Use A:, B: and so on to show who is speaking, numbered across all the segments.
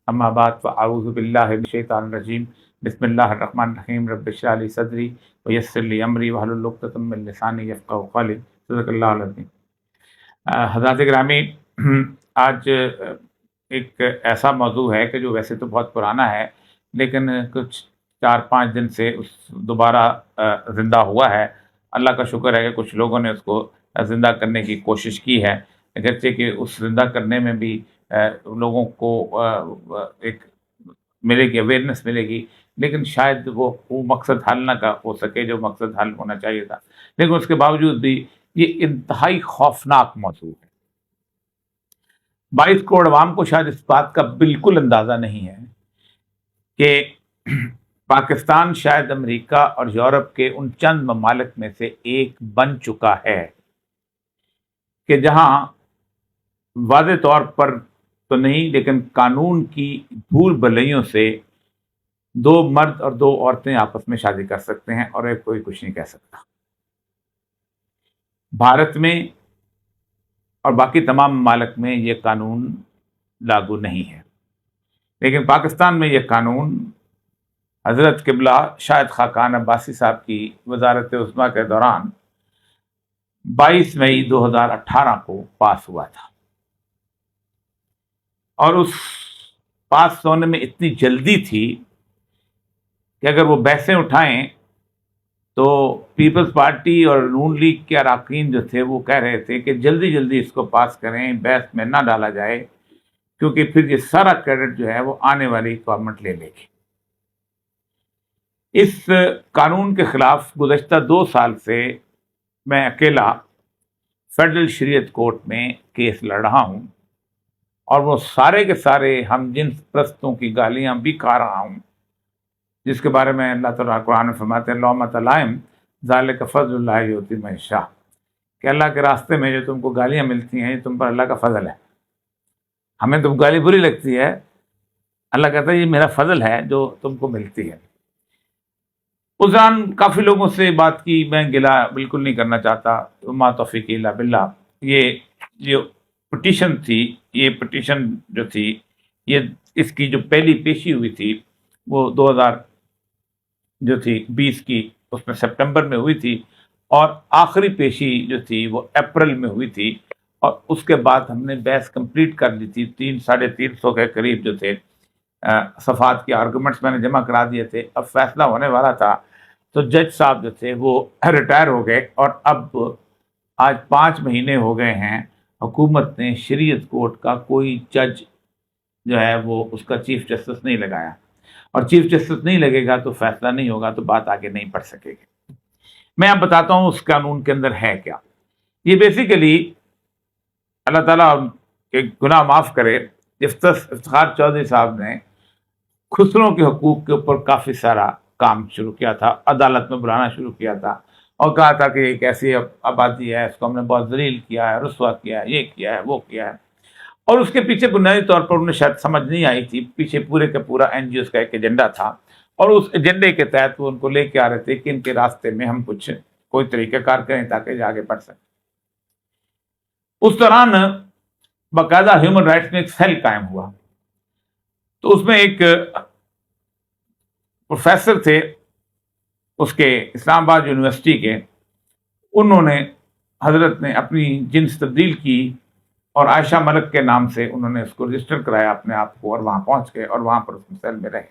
A: अम्मा बाद फ़अऊज़ु बिल्लाहि मिनश्शैतानिर्रजीम बिस्मिल्लाहिर्रहमानिर्रहीम रब्बि इश्रह ली सदरी व यस्सिर ली अमरी वहलुल उक़दतम मिन लिसानी यफ़क़हू क़ौली सदक़ल्लाहुल अज़ीम। हज़रात गिरामी, आज एक ऐसा मौजू है कि जो वैसे तो बहुत पुराना है, लेकिन कुछ 4-5 दिन से दोबारा ज़िंदा हुआ है। अल्लाह का शुक्र है कि कुछ लोगों ने उसको ज़िंदा करने की कोशिश की है, अगरचे कि उस ज़िंदा करने में भी लोगों को एक मिलेगी, अवेयरनेस मिलेगी, लेकिन शायद वो मकसद हल ना का हो सके जो मकसद हल होना चाहिए था। लेकिन उसके बावजूद भी ये इंतहाई खौफनाक मौजू है। 22 करोड़ अवाम को शायद इस बात का बिल्कुल अंदाज़ा नहीं है कि पाकिस्तान शायद अमेरिका और यूरोप के उन चंद ममालिक में से एक बन चुका है कि जहां वाज़े तौर पर तो नहीं, लेकिन कानून की भूल भलाइयों से 2 मर्द और 2 औरतें आपस में शादी कर सकते हैं और कोई कुछ नहीं कह सकता। भारत में और बाकी तमाम ममालिक में ये कानून लागू नहीं है, लेकिन पाकिस्तान में ये कानून हज़रत क़िबला शाहिद खाकान अब्बासी साहब की वज़ारत उस्मा के दौरान 22 मई 2018 को पास हुआ था। और उस पास होने में इतनी जल्दी थी कि अगर वो बहसें उठाएं तो पीपल्स पार्टी और नून लीग के अरकान जो थे वो कह रहे थे कि जल्दी जल्दी इसको पास करें, बहस में ना डाला जाए, क्योंकि फिर ये सारा क्रेडिट जो है वो आने वाली गवर्नमेंट ले लेगी। इस कानून के खिलाफ गुज़श्ता 2 साल से मैं अकेला फेडरल शरीयत कोर्ट में केस लड़ रहा हूँ, और वो सारे के सारे हम जिन्स प्रस्तों की गालियाँ भी खा रहा हूँ, जिसके बारे में अल्लाह ताला कुरान में फरमाते हैं लौमत लाइम ज़ालिका फ़ज़लुल्लाहि युती मन यशा, कि अल्लाह के रास्ते में जो तुमको गालियाँ मिलती हैं ये तुम पर अल्लाह का फ़ज़ल है। हमें तुम गाली बुरी लगती है, अल्लाह कहता है ये मेरा फ़ज़ल है जो तुमको मिलती है। उस दौरान काफ़ी लोगों से बात की, मैं गिला बिल्कुल नहीं करना चाहता, मा तौफ़ीक़ी इल्ला बिल्लाह। ये जो पिटीशन थी, ये पिटीशन जो थी, ये इसकी जो पहली पेशी हुई थी वो 2000 जो थी 20 की, उसमें सितंबर में हुई थी, और आखिरी पेशी जो थी वो अप्रैल में हुई थी। और उसके बाद हमने बहस कंप्लीट कर ली थी। 300-350 के करीब जो थे सफ़ात के आर्गूमेंट्स मैंने जमा करा दिए थे। अब फैसला होने वाला था तो जज साहब जो थे वो रिटायर हो गए, और अब आज 5 महीने हो गए हैं हुकूमत ने शरीयत कोर्ट का कोई जज जो है वो उसका चीफ जस्टिस नहीं लगाया, और चीफ जस्टिस नहीं लगेगा तो फैसला नहीं होगा, तो बात आगे नहीं बढ़ सकेगी। मैं आप बताता हूँ उस कानून के अंदर है क्या। ये बेसिकली अल्लाह ताला के गुनाह माफ़ करे, इफ्तिखार चौधरी साहब ने खुसरों के हकूक़ के ऊपर काफ़ी सारा काम शुरू किया था, अदालत में बुलाना शुरू किया था, और कहा था कि एक ऐसी आबादी है, इसको हमने बहुत ज़लील किया है, रुस्वा किया है, ये किया है, वो किया है। और उसके पीछे बुनियादी तौर पर उन्हें शायद समझ नहीं आई थी, पीछे पूरे का पूरा NGOs का एक एजेंडा था, और उस एजेंडे के तहत वो उनको लेके आ रहे थे कि इनके रास्ते में हम कोई तरीक़ाकार करें ताकि आगे बढ़ सकें। उस दौरान बाकायदा ह्यूमन राइट्स में एक सेल कायम हुआ, तो उसमें एक प्रोफेसर थे उसके इस्लामाबाद यूनिवर्सिटी के, उन्होंने हजरत ने अपनी जिन्स तब्दील की और आयशा मलिक के नाम से उन्होंने उसको रजिस्टर कराया अपने आप को, और वहाँ पहुँच गए और वहाँ पर उसमें सेल में रहे।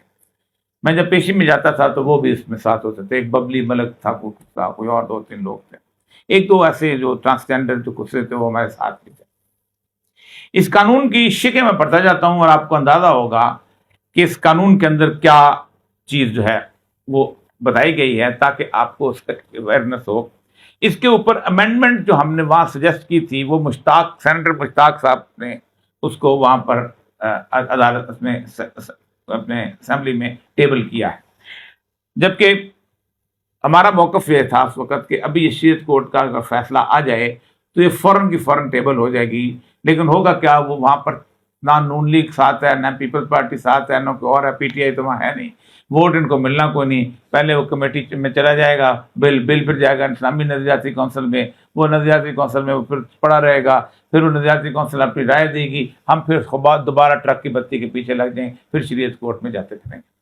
A: मैं जब पेशी में जाता था तो वो भी इसमें साथ होते थे। एक बबली मलिक था, कोई और 2-3 लोग थे, 1-2 ऐसे जो ट्रांसजेंडर जो गुस्से थे वो हमारे साथ भी थे। इस कानून की शिकें मैं पढ़ता जाता हूँ और आपको अंदाज़ा होगा कि इस कानून के अंदर क्या चीज़ जो है वो बताई गई है, ताकि आपको उसका अवेयरनेस हो। इसके ऊपर अमेंडमेंट जो हमने वहाँ सजेस्ट की थी वो सेनेटर मुश्ताक साहब ने उसको वहाँ पर अदालत में अपने असेंबली में टेबल किया है, जबकि हमारा मौक़िफ़ ये था उस वक़्त कि अभी ये शरीयत कोर्ट का अगर फैसला आ जाए तो ये फ़ौरन की फ़ौरन टेबल हो जाएगी। लेकिन होगा क्या, वो वहाँ पर ना नून लीग साथ है, ना पीपल्स पार्टी साथ है, ना कोई और है, PTI तो वहाँ है नहीं, वोट इनको मिलना कोई नहीं। पहले वो कमेटी में चला जाएगा, बिल फिर जाएगा इस्लामी नज़रियाती कौंसिल में, وہ نظریاتی کونسل میں وہ پھر پڑا رہے گا، پھر وہ نظریاتی کونسل اپنی رائے دے گی، ہم پھر دوبارہ ٹرک کی بتی کے پیچھے لگ جائیں، پھر شریعت کورٹ میں جاتے پھریں گے۔